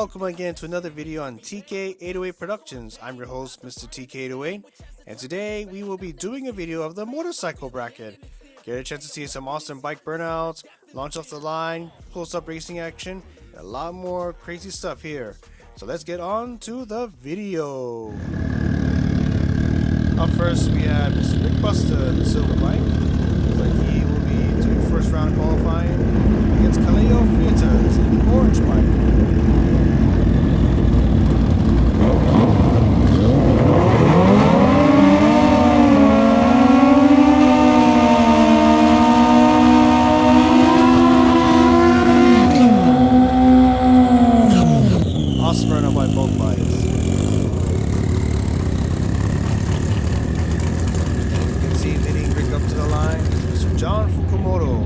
welcome again to another video on TK808 Productions. I'm your host, Mr. TK808, and today we will be doing a video of the motorcycle bracket. Get a chance to see some awesome bike burnouts, launch off the line, close-up racing action, and a lot more crazy stuff here. So let's get on to the video. Up first we have Mr. Rick Buster, the silver bike. Looks like he will be doing first round qualifying against Kaleo Freitas in the orange bike. Awesome run up by both bikes. Leading Rick up to the line is Mr. John Fukumoto.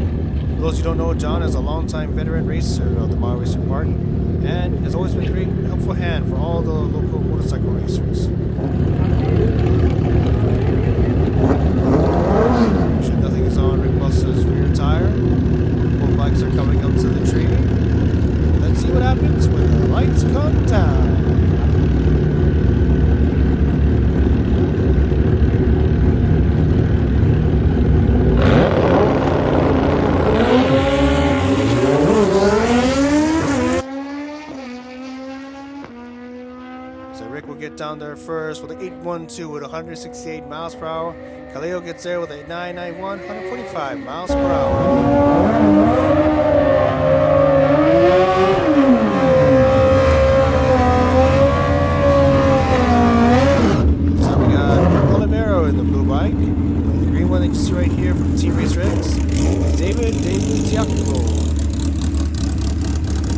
For those who don't know, John is a longtime veteran racer of the Maui Raceway Park and has always been a great helpful hand for all the local motorcycle racers. Sure nothing is on Rick Buster's rear tire. Both bikes are coming up to the tree. Let's see what happens when the lights come down. So Rick will get down there first with an 812 with 168 miles per hour. Kaleo gets there with a 991, 145 miles per hour. So we got Olivero in the blue bike. And the green one that you see right here from Team Racer X is David Tiaco.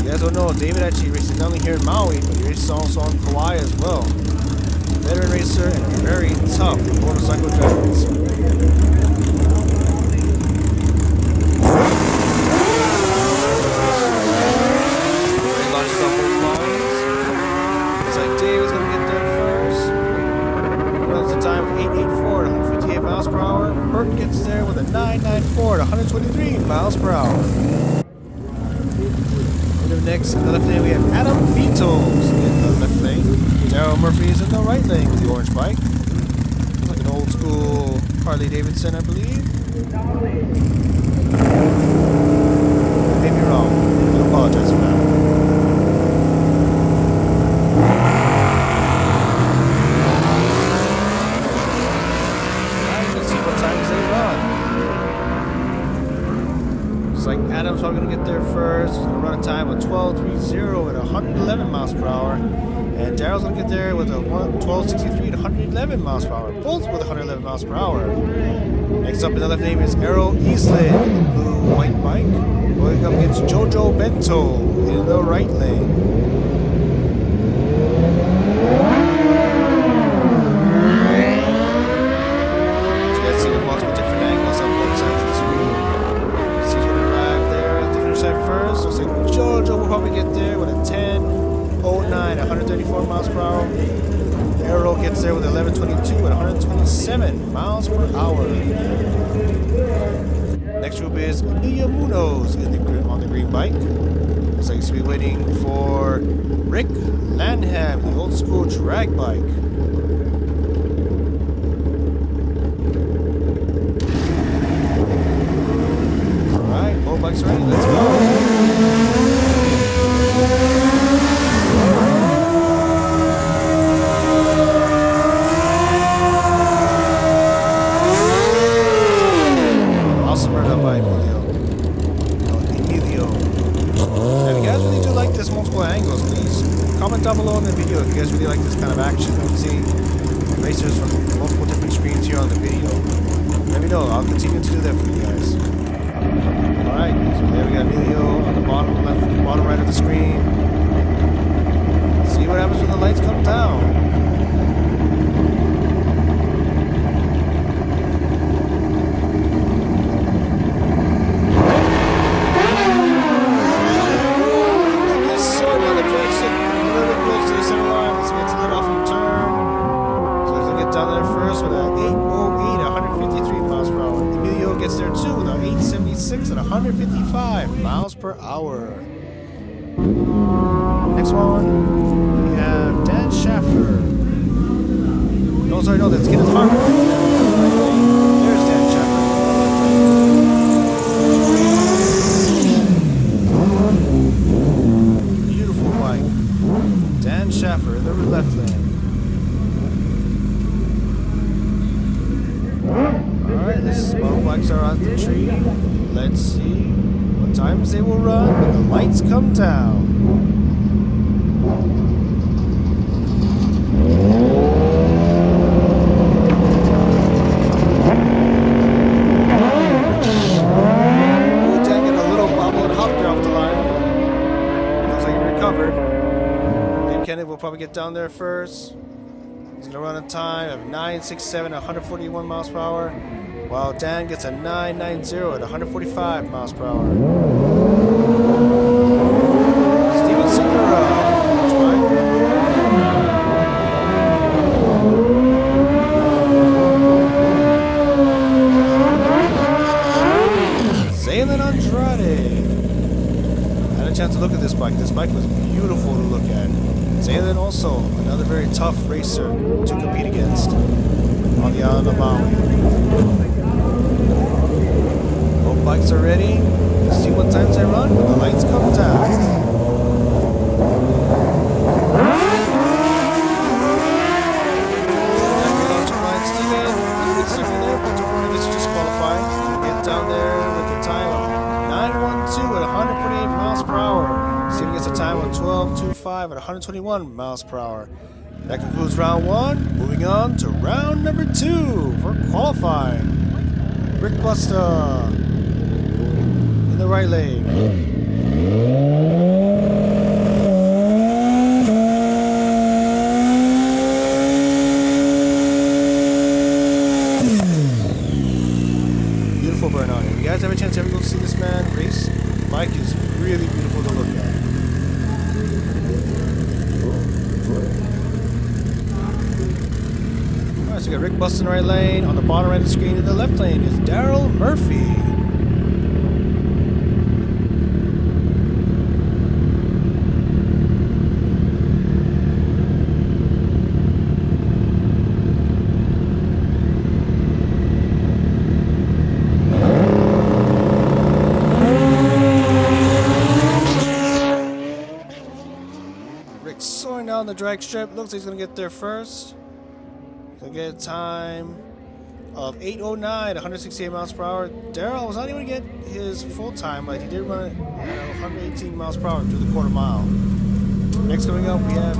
You guys don't know, David actually races not only here in Maui, but he races also on Kauai as well. Veteran racer and a very tough motorcycle drag racer. He launches off both lines. Looks like David's going to get there first. He runs the time of 884 at 158 miles per hour. Bert gets there with a 994 at 123 miles per hour. Next, in the left lane, we have Adam Beatles in the left lane. Daryl Murphy is in the right lane with the orange bike. Looks like an old school Harley Davidson, I believe. I may be wrong. I apologize for that. Alright, let's see what times they run. Looks like Adam's probably going to get there first. He's going to run a time of 12.30 at 111 miles per hour. And Daryl's going to get there with a 12.63 at 111 miles per hour. Both with 111 miles per hour. Next up in the left lane is Errol Eastland in the blue-white bike. Going up against Jojo Bento in the right lane. Jojo will probably get there with a 10.09 at 134 miles per hour. Arrow gets there with 11.22 at 127 miles per hour. Next group is Emilia Munoz on the green bike. Looks like he's be waiting for Rick Lanham, the old school drag bike. Alright, both bikes ready, let's go. Awesome run up by Emilio. Now, if you guys really do like this multiple angles, please comment down below in the video if you guys really like this kind of action. You see racers from multiple different screens here on the video. Let me know. I'll continue to do that for you guys. Alright, so there we got Emilio on the bottom left, bottom right of the screen. See what happens when the lights come down. Down there first with an 808 at 153 miles per hour. Emilio gets there too with an 876 at 155 miles per hour. Next one. Oh, sorry, no, that's Kenneth Harmon right there. There's Dan Sheffer. Beautiful bike. Dan Sheffer in the left lane. Alright, the small bikes are on the tree. Let's see what times they will run when the lights come down. Kenneth will probably get down there first. He's going to run a time of 9.67 at 141 miles per hour, while Dan gets a 9.90 at 145 miles per hour. Steven Segura. Zaylin Andrade. I had a chance to look at this bike. This bike was beautiful to look at. Zaylin also another very tough racer to compete against on the island of Maui. Both bikes are ready. Let's see what times they run when the lights come down. Get down there with the time of 9.12 at 148 miles per hour. Steven gets a time of 12.25 at 121 miles per hour. That concludes round one. Moving on to round number 2 for qualifying. Rick Busta in the right lane. Beautiful burn on him. You guys have a chance to ever go see this man race? The bike is really beautiful to look at. Alright, so we got Rick Busta in the right lane. On the bottom right of the screen in the left lane is Daryl Murphy. Rick's soaring down the drag strip. Looks like he's going to get there first. He'll get a time of 8.09 at 168 miles per hour. Daryl was not able to get his full time, but he did run it at 118 miles per hour through the quarter mile. Next coming up, we have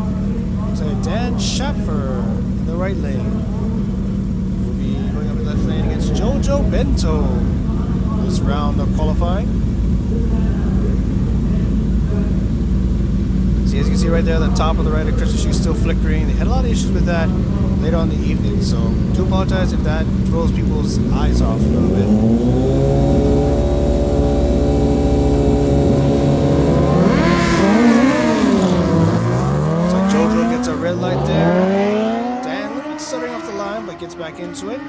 Dan Sheffer in the right lane. We'll be going up the left lane against Jojo Bento this round of qualifying. See, as you can see right there, the top of the right of Christmas tree is still flickering. They had a lot of issues with that later on in the evening, so do apologize if that throws people's eyes off a little bit. Looks like Jojo gets a red light there. Dan a little bit stuttering off the line, but gets back into it.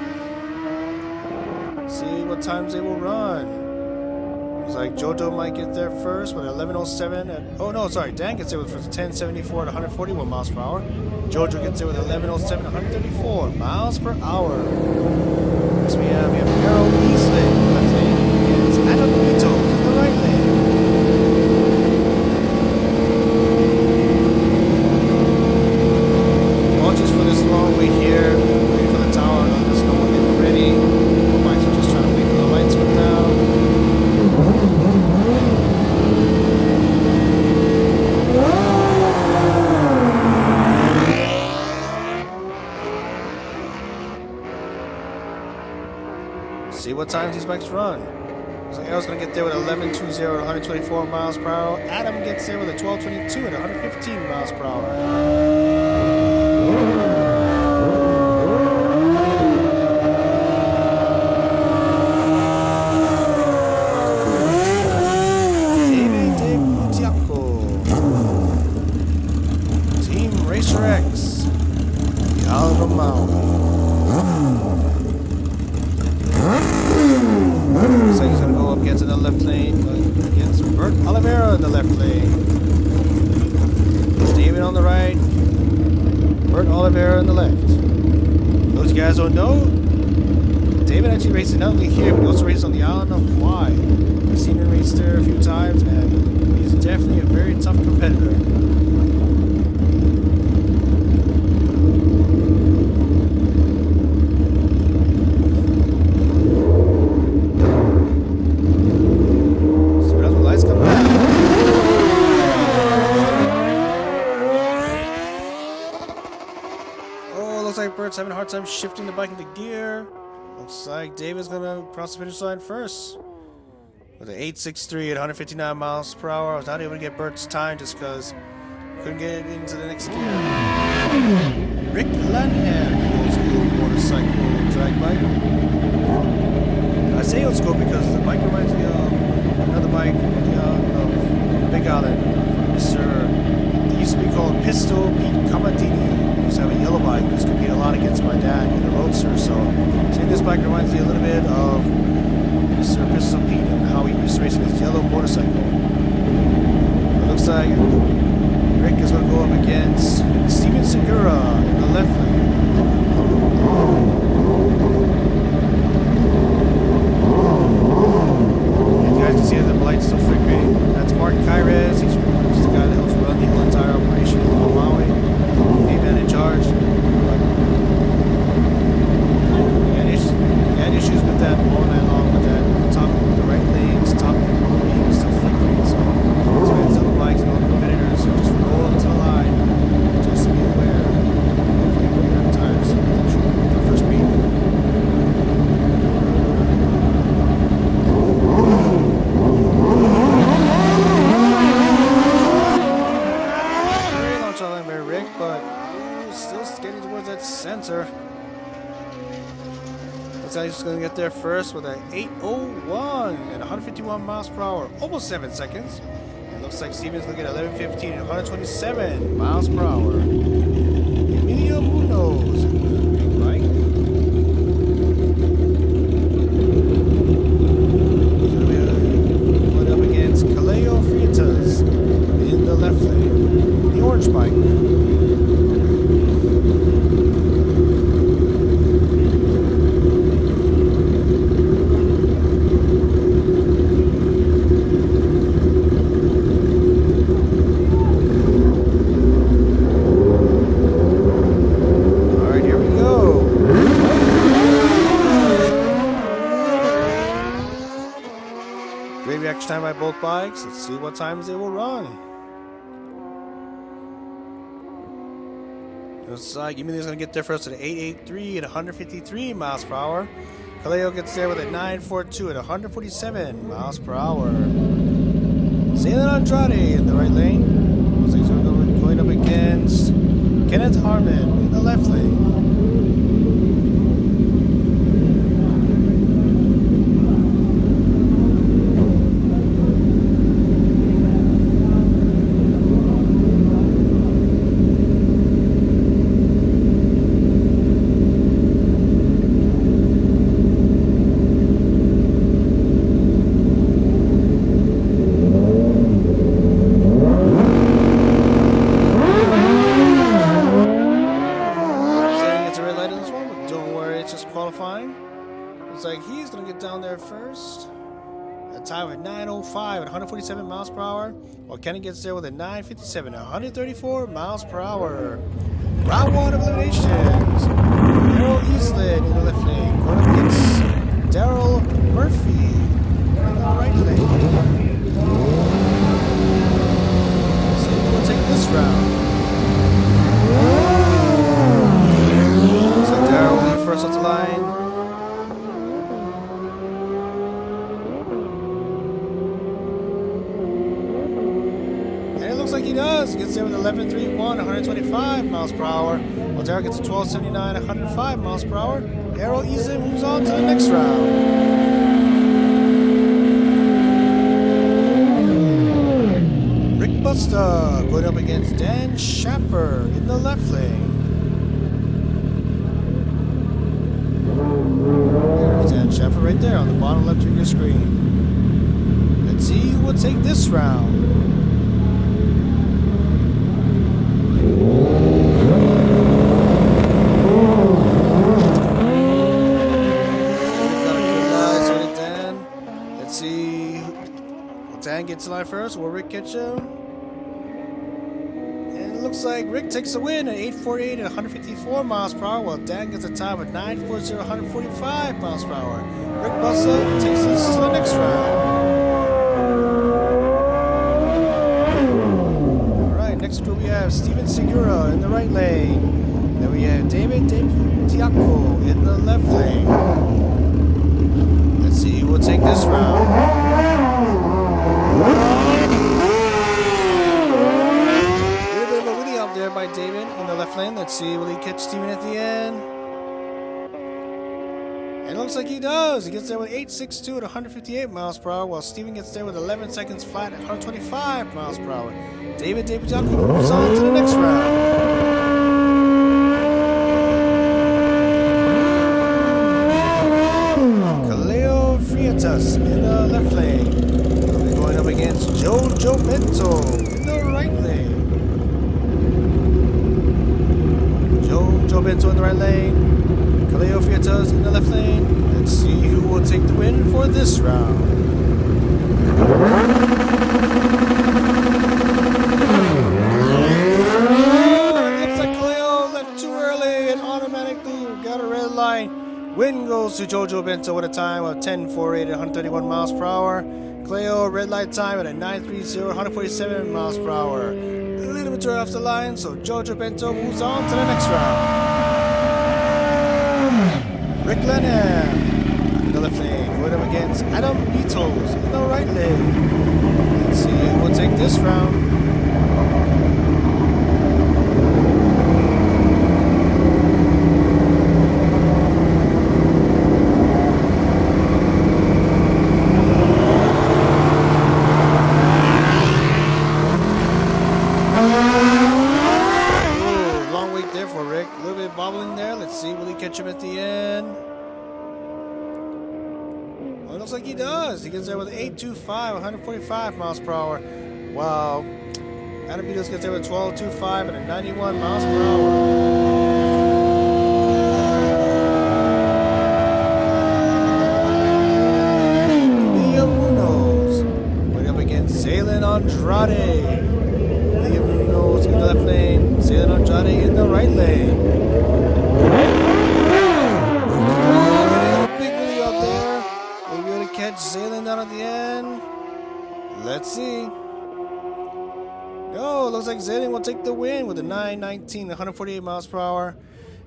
See what times they will run. Looks like Jojo might get there first with 11.07 at... Oh no, sorry, Dan gets there with 10.74 at 141 miles per hour. Jojo gets there with 11.07 at 134 miles per hour. Next we have Arrow Eastley in the left lane against Adam Vito in the right lane. Apologies for this long wait here. Waiting for the tower. There's no one getting ready. The bikes are just trying to wait for the lights to come down. See what times these bikes run. Looks like Arrow's going to get there with 11.20 at 124 miles per hour. Adam gets there with a 12.22 at 115 miles per hour. Team Racer X, the Island of Maui. Looks like he's going to go up against the left lane against Bert Oliveira in the left lane. David on the right, Bert Oliveira in the left. those you guys don't know, David actually races not only here, but he also races on the island of Hawaii. I've seen him race there a few times, and he's definitely a very tough competitor. So that's when lights come back. Oh, looks like Bert's having a hard time shifting the bike into gear. Looks like David's gonna cross the finish line first. With an 8.63 at 159 miles per hour. I was not able to get Bert's time just because couldn't get into the next gear. Rick Lanham, old school motorcycle drag bike. I say old school because the bike reminds me of another bike on the island of Big Island. It used to be called Pistol Pete Commentating. He used to have a yellow bike. He used to compete a lot against my dad in the Roadster. So seeing this bike reminds me a little bit of Mr. Pistol Pete and how he was racing his yellow motorcycle. It looks like Rick is going to go up against Steven Segura in the left lane. And you guys can see that the light's still flickering. That's Mark Kyres. He's the guy that helps run the whole entire operation on Maui. Man in charge. He had issues with that all night long, with that top, the right legs, top beams still flickering. So that's why it's other bikes and all the competitors just roll into the line. Just be aware. Hopefully we have tires the first beat. Very long shot line by Rick, but still skating towards that center. Looks like he's going to get there first with an 8:01 and 151 miles per hour, almost 7 seconds. And looks like Steven's going to get 11:15 and 127 miles per hour. Emilio Munoz in the big bike. He's going to be going up against Kaleo Freitas in the left lane, the orange bike. Great reaction time by both bikes. Let's see what times they will run. Looks like Emilio's going to get there first at 8.83 at 153 miles per hour. Kaleo gets there with a 9.42 at 147 miles per hour. Zaylan Andrade in the right lane. Looks like he's going up against Kenneth Harmon in the left lane. Looks like he's going to get down there first. A time of 9:05 at 147 miles per hour. While Kenny gets there with a 9:57 at 134 miles per hour. Round one of eliminations. Daryl Eastland in the left lane. Going up against Daryl Murphy in the right lane. So we'll take this round. So Daryl will be first off the line. Looks like he does. Gets there with 11.31, 125 miles per hour. While Derek gets a 12.79, 105 miles per hour. Daryl Eason moves on to the next round. Rick Busta going up against Dan Schaffer in the left lane. There's Dan Schaffer right there on the bottom left of your screen. Let's see who will take this round. Dan gets the line first. Will Rick catch him? And it looks like Rick takes the win at 8:48 at 154 miles per hour, while Dan gets a time at 9:40 at 145 miles per hour. Rick Buster takes us to the next round. Alright, next group we have Steven Segura in the right lane. Then we have David Tiaco in the left lane. Let's see who will take this round. There by David in the left lane. Let's see, will he catch Steven at the end? And it looks like he does. He gets there with 8.62 at 158 miles per hour, while Steven gets there with 11 seconds flat at 125 miles per hour. David Tiaco moves on to the next round. Kaleo Friatas in the left lane. He'll be going up against Jojo Bento in the right lane. Joe Bento in the right lane, Kaleo Friatas in the left lane. Let's see who will take the win for this round. Looks like Kaleo left too early and automatically got a red line. Win goes to Jojo Bento with a time of 10:48 at 131 miles per hour. Kaleo red light time at a 9:30 at 147 miles per hour. A little bit off the line, so Jojo Bento moves on to the next round. Rick Lennon in the left lane, going up against Adam Beatles in the right lane. Let's see who will take this round. Bobbling there. Let's see, will he catch him at the end? Oh, it looks like he does. He gets there with 8.25, 145 miles per hour. Wow. Adam Beatles gets there with 12.25 and 91 miles per hour. Liam Munoz going up against Zaylen Andrade. Liam Munoz in the left lane, Zaylen Andrade in the right lane. Catch Zaylen down at the end. Let's see. No, looks like Zaylen will take the win with a 9.19, 148 miles per hour.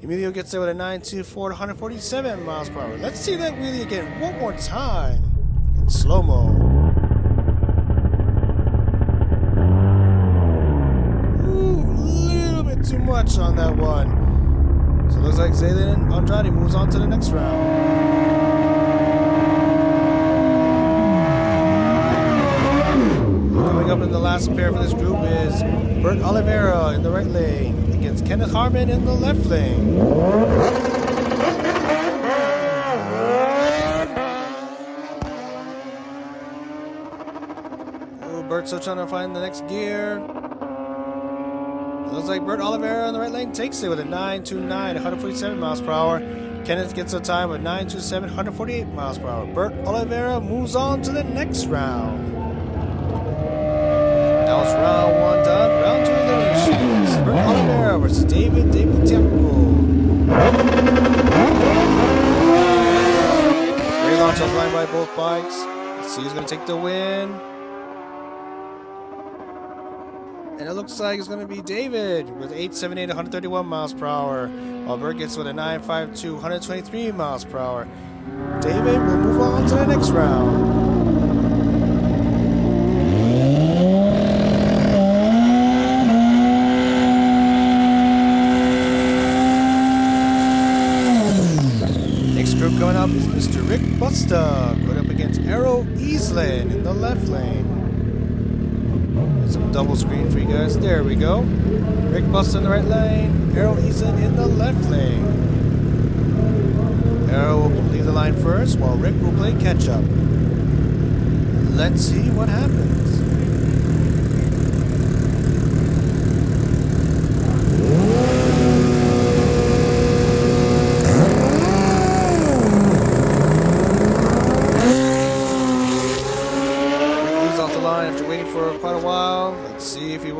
Emilio gets there with a 9.24, 147 miles per hour. Let's see that wheelie again one more time in slow-mo. Ooh, a little bit too much on that one. So it looks like Zaylen Andrade moves on to the next round. Up in the last pair for this group is Bert Oliveira in the right lane against Kenneth Harmon in the left lane. Oh, Bert's still trying to find the next gear. Looks like Bert Oliveira in the right lane takes it with a 9.29, 147 miles per hour. Kenneth gets a time of 9.27, 148 miles per hour. Bert Oliveira moves on to the next round. That was round one done. Round two eliminations. Bert Oliveira versus David Tiaco. Very launch off line by both bikes. Let's see who's going to take the win. And it looks like it's going to be David with 8.78, 131 miles per hour. While Bert gets with a 9.52, 123 miles per hour. David will move on to the next round. Coming up is Mr. Rick Busta going up against Arrow Easland in the left lane. There's some double screen for you guys. There we go. Rick Busta in the right lane, Arrow Easland in the left lane. Arrow will leave the line first while Rick will play catch up. Let's see what happens.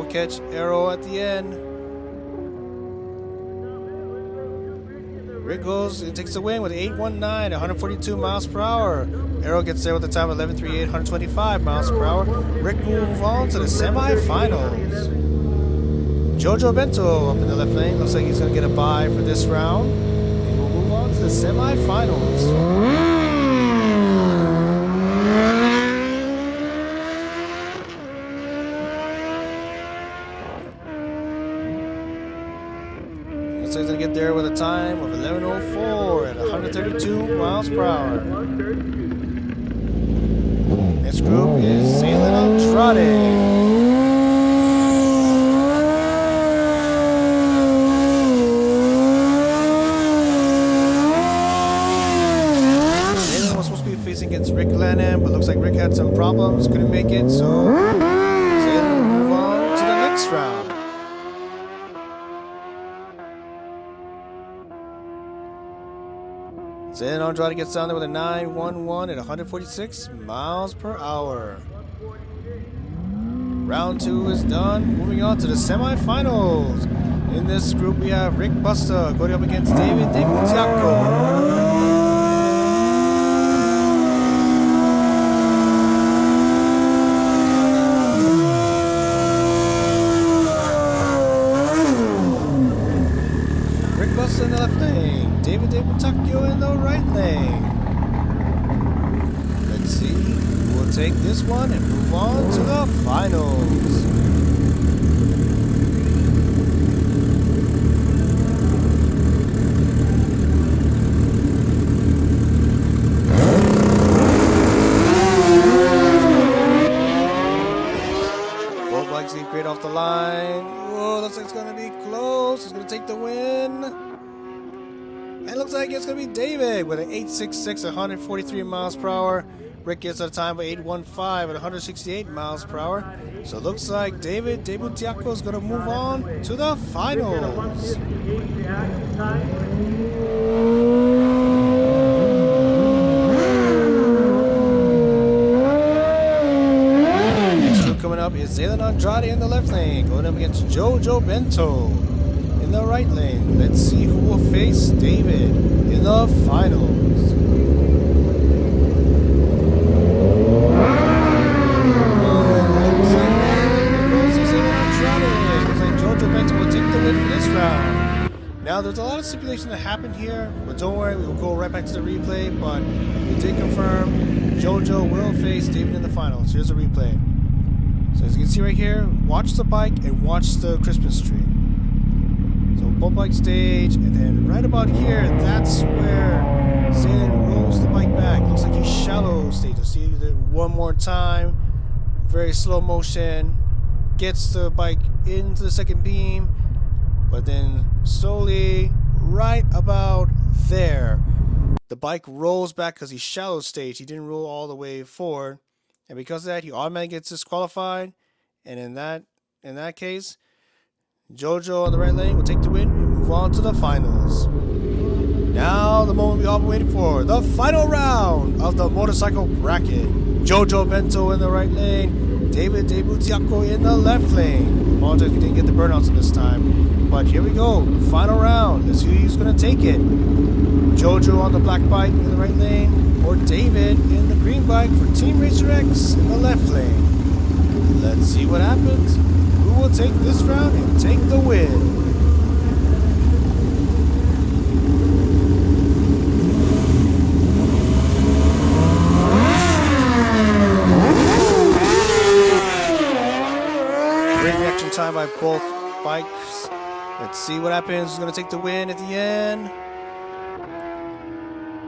will catch Arrow at the end. Rick goes and takes the win with 819 at 142 miles per hour. Arrow gets there with a time of 11:38, 125 miles per hour. Rick moves on to the semifinals. Jojo Bento up in the left lane. Looks like he's going to get a bye for this round. And we'll move on to the semifinals. Looks like he's going to get there with a time of 11:04 at 132 miles per hour. Next group is Sailing Andrade. Against Rick Lanham, but looks like Rick had some problems, couldn't make it, so Zayden will move on to the next round. Zayden Andrade gets down there with a 911 at 146 miles per hour. Round 2 is done. Moving on to the semifinals. In this group we have Rick Busta going up against David Demutiaco. In the left lane, David Demutiaco in the right lane. Let's see who will take this one and move on to the finals. Both bikes lead great off the line. Whoa, looks like it's going to be close. He's going to take the win. It looks like it's going to be David with an 866 at 143 miles per hour. Rick gets a time of 815 at 168 miles per hour. So it looks like David Demutiaco is going to move on to the finals. Next group coming up is Zayden Andrade in the left lane, going up against Jojo Bento in the right lane. Let's see who will face David in the finals. Looks like Jojo Bento will take the win for this round. Now there's a lot of stipulation that happened here, but don't worry, we will go right back to the replay. But we did confirm Jojo will face David in the finals. Here's a replay. So as you can see right here, watch the bike and watch the Christmas tree. So both bike stage, and then right about here, that's where Zayden rolls the bike back. Looks like he shallow stage. You'll see it one more time, very slow motion, gets the bike into the second beam, but then slowly, right about there, the bike rolls back because he shallow stage. He didn't roll all the way forward, and because of that, he automatically gets disqualified. And in that case, Jojo on the right lane will take the win and move on to the finals. Now the moment we all been waiting for, the final round of the motorcycle bracket. Jojo Bento in the right lane, David Demutiaco in the left lane. I apologize we didn't get the burnouts in this time, but here we go, final round. Let's see who's going to take it. Jojo on the black bike in the right lane, or David in the green bike for Team Racer X in the left lane. Let's see what happens. Who will take this round and take the win? Great reaction time by both bikes. Let's see what happens. Who's going to take the win at the end?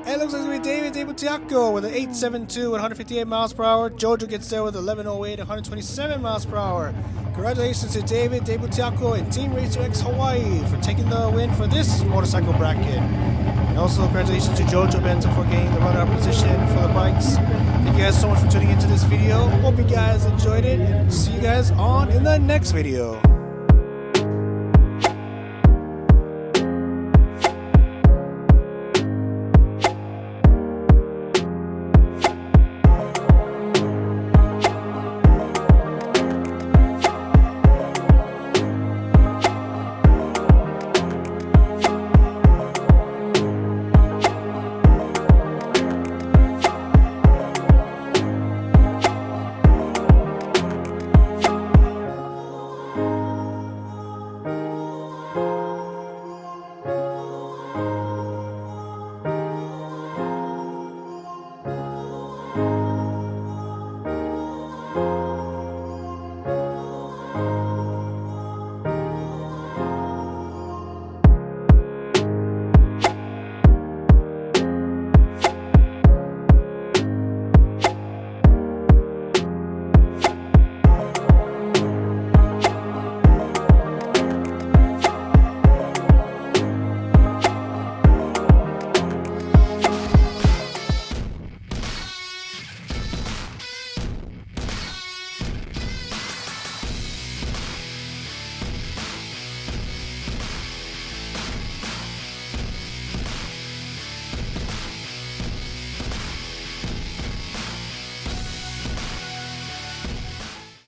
And it looks like it's going to be David Demutiaco with an 872 at 158 miles per hour. Jojo gets there with 1108 at 127 miles per hour. Congratulations to David Demutiaco and Team Racer X Hawaii for taking the win for this motorcycle bracket. And also congratulations to Jojo Bento for getting the runner-up position for the bikes. Thank you guys so much for tuning into this video. Hope you guys enjoyed it, and see you guys on in the next video.